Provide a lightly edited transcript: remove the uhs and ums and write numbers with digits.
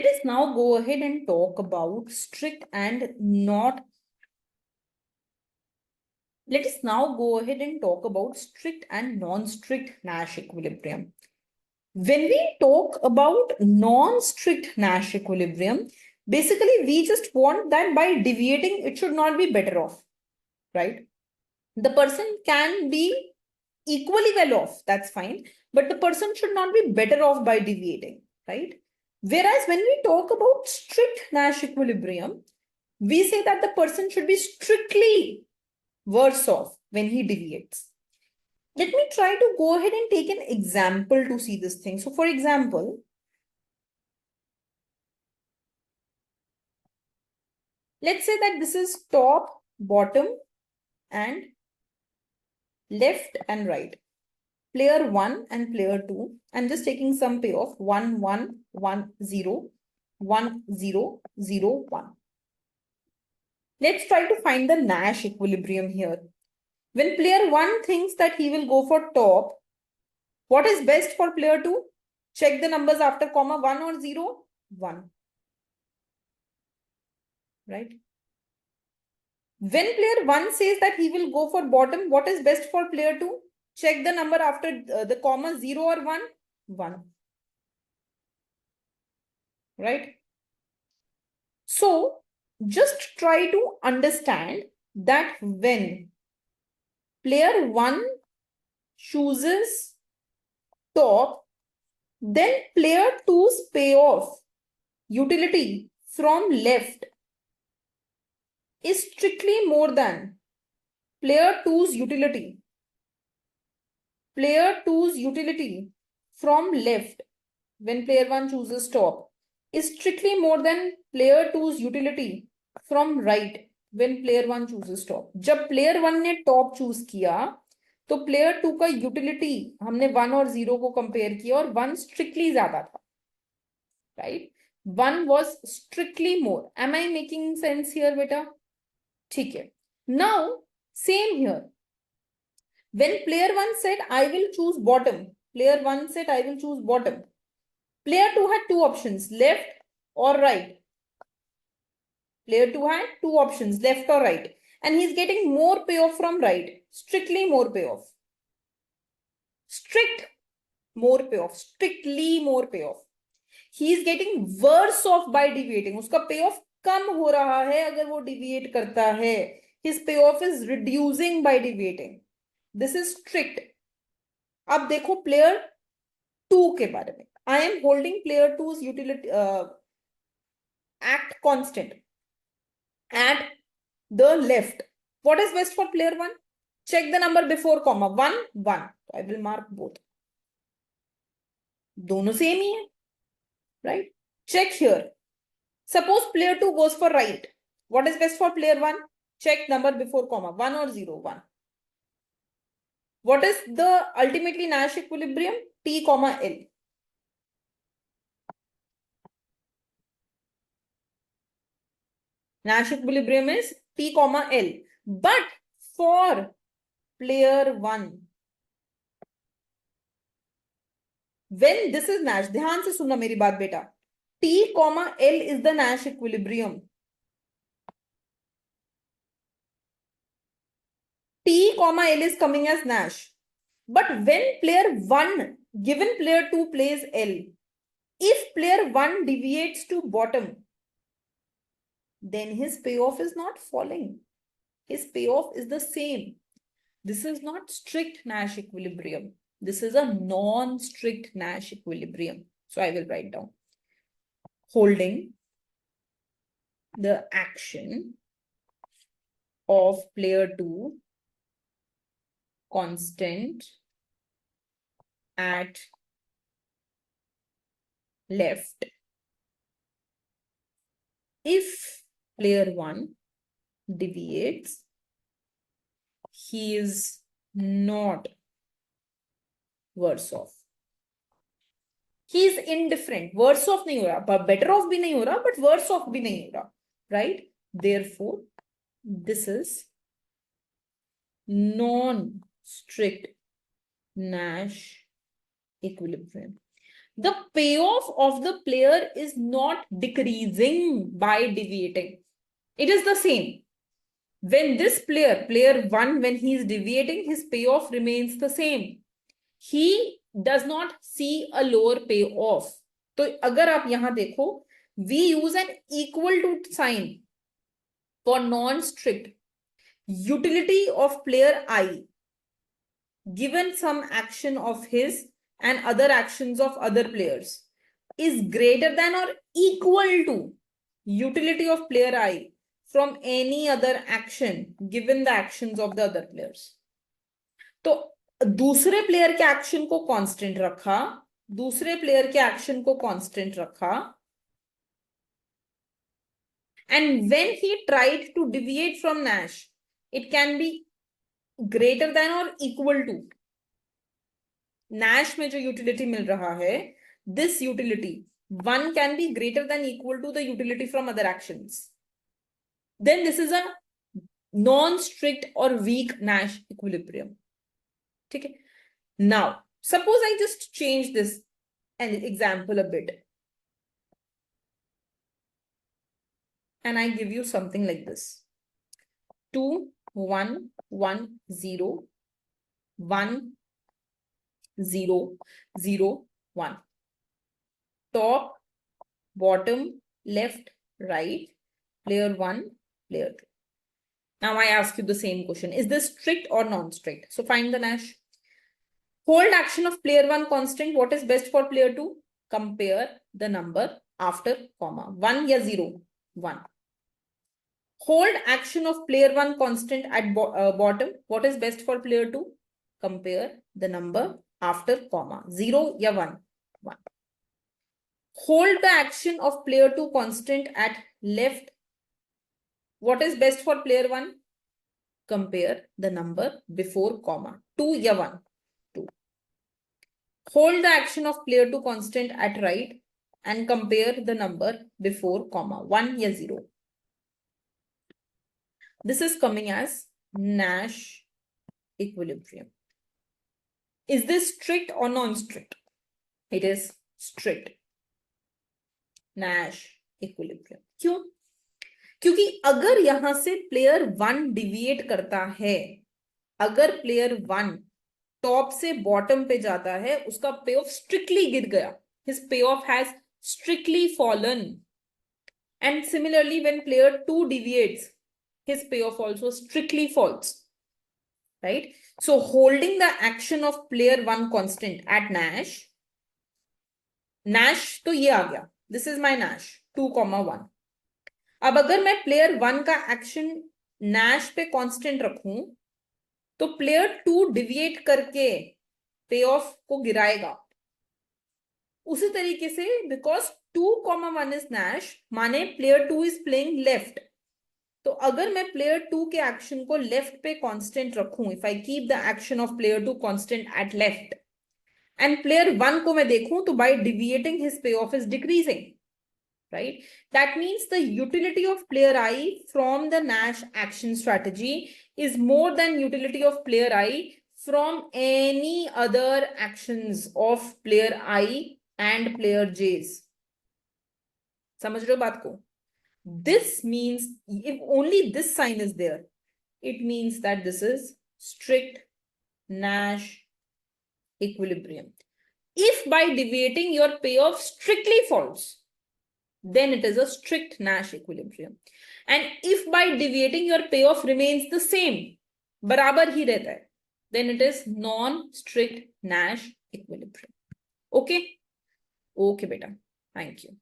Let us now go ahead and talk about strict and not. Let us now go ahead and talk about strict and non-strict Nash equilibrium. When we talk about non-strict Nash equilibrium, basically we just want that by deviating, it should not be better off, right? The person can be equally well off, that's fine, but the person should not be better off by deviating, right? Whereas when we talk about strict Nash equilibrium, we say that the person should be strictly worse off when he deviates. Let me try to go ahead and take an example to see this thing. So for example, let's say that this is top, bottom, and left and right. Player 1 and player 2. I'm just taking some payoff. 1, 1, 1, 0, 1, 0, 0, 1. Let's try to find the Nash equilibrium here. When player 1 thinks that he will go for top, what is best for player 2? Check the numbers after comma 1 or 0, 1. Right? When player 1 says that he will go for bottom, what is best for player 2? Check the number after the comma 0 or 1, 1. Right? So, just try to understand that when player 1 chooses top, then player 2's payoff utility from left is strictly more than player 2's utility. Player 2's utility from left when player 1 chooses top is strictly more than player 2's utility from right when player 1 chooses top. जब player 1 ने top choose किया तो player 2 का utility हमने 1 और 0 को compare किया और 1 strictly ज्यादा था, right? 1 was strictly more. Am I making sense here, beta? ठीक है. Now same here. When player 1 said I will choose bottom, player 1 said I will choose bottom. Player 2 had two options, left or right. Player 2 had two options, left or right. And he's getting more payoff from right. Strictly more payoff. Strict more payoff. Strictly more payoff. He is getting worse off by deviating. उसका payoff कम हो रहा है अगर वो deviate करता है. His payoff is reducing by deviating. This is strict. अब देखो player 2 के बारे में. I am holding player 2's utility act constant at the left. What is best for player 1? Check the number before comma 1, 1. I will mark both. दोनों same ही है, right? Check here. Suppose player 2 goes for right. What is best for player 1? Check number before comma 1 or 0, 1. What is the ultimately Nash equilibrium? T comma L. Nash equilibrium is T comma L. But for player 1, when this is Nash, ध्यान से सुनना मेरी बात बेटा. T comma L is the Nash equilibrium. T comma L is coming as Nash. But when player 1, given player 2 plays L, if player 1 deviates to bottom, then his payoff is not falling. His payoff is the same. This is not strict Nash equilibrium. This is a non-strict Nash equilibrium. So I will write down. Holding the action of player 2 constant at left if player 1 deviates, he is not worse off. He is indifferent. Worse off नहीं हो रहा, better off भी नहीं हो रहा, but worse off भी नहीं हो रहा, right? Therefore, this is non-strict Nash equilibrium. the payoff of the player is not decreasing by deviating. It is the same. When this player, player 1, when he is deviating, his payoff remains the same. He does not see a lower payoff. तो अगर आप यहां देखो, we use an equal to sign for non-strict. Utility of player I, given some action of his and other actions of other players, is greater than or equal to utility of player I from any other action given the actions of the other players. तो दूसरे player के action को constant रखा, दूसरे player के action को constant रखा, and when he tried to deviate from Nash, it can be greater than or equal to Nash में जो utility मिल रहा है, this utility 1 can be greater than equal to the utility from other actions. Then this is a non-strict or weak Nash equilibrium. Okay. Now, suppose I just change this an example a bit. And I give you something like this. 2, 1, 1, 0, 1, 0, 0, 1. Top, bottom, left, right, player 1, player 2. Now I ask you the same question. Is this strict or non-strict? So find the Nash. Hold action of player 1 constant. What is best for player 2? Compare the number after comma. 1 या 0? 1. Hold action of player 1 constant at bottom. What is best for player 2? Compare the number after comma. 0 या 1? 1. Hold the action of player 2 constant at left. What is best for player 1? Compare the number before comma. 2 या 1? 2. Hold the action of player 2 constant at right and compare the number before comma. 1 या 0? This is coming as Nash equilibrium. Is this strict or non-strict? It is strict. Nash equilibrium. क्यों? क्योंकि अगर यहां से player 1 deviate करता है, अगर player 1 top से बॉटम पे जाता है, उसका पे ऑफ स्ट्रिक्टली गिर गया. His payoff has strictly fallen. And similarly, when player 2 deviates, his payoff also strictly falls. Right? So holding the action of player 1 constant at Nash, Nash तो ये आ गया. This is my Nash 2,1. अब अगर मैं player 1 का action Nash पे constant रखूं, तो प्लेयर 2 डिविएट करके पे ऑफ को गिराएगा. उसी तरीके से बिकॉज 2,1 इज Nash, माने प्लेयर 2 इज प्लेइंग लेफ्ट. तो अगर मैं प्लेयर 2 के एक्शन को लेफ्ट पे कांस्टेंट रखूं, if I keep the action of player 2 constant at left and player 1 को मैं देखूं, तो by deviating his payoff is decreasing. Right? That means the utility of player I from the Nash action strategy is more than utility of player I from any other actions of player I and player J's. समझ रहे हो बात को? This means if only this sign is there, it means that this is strict Nash equilibrium. If by deviating your payoff strictly falls, then it is a strict Nash equilibrium. And if by deviating your payoff remains the same, बराबर ही रहता है, then it is non-strict Nash equilibrium. Okay? Okay, beta. Thank you.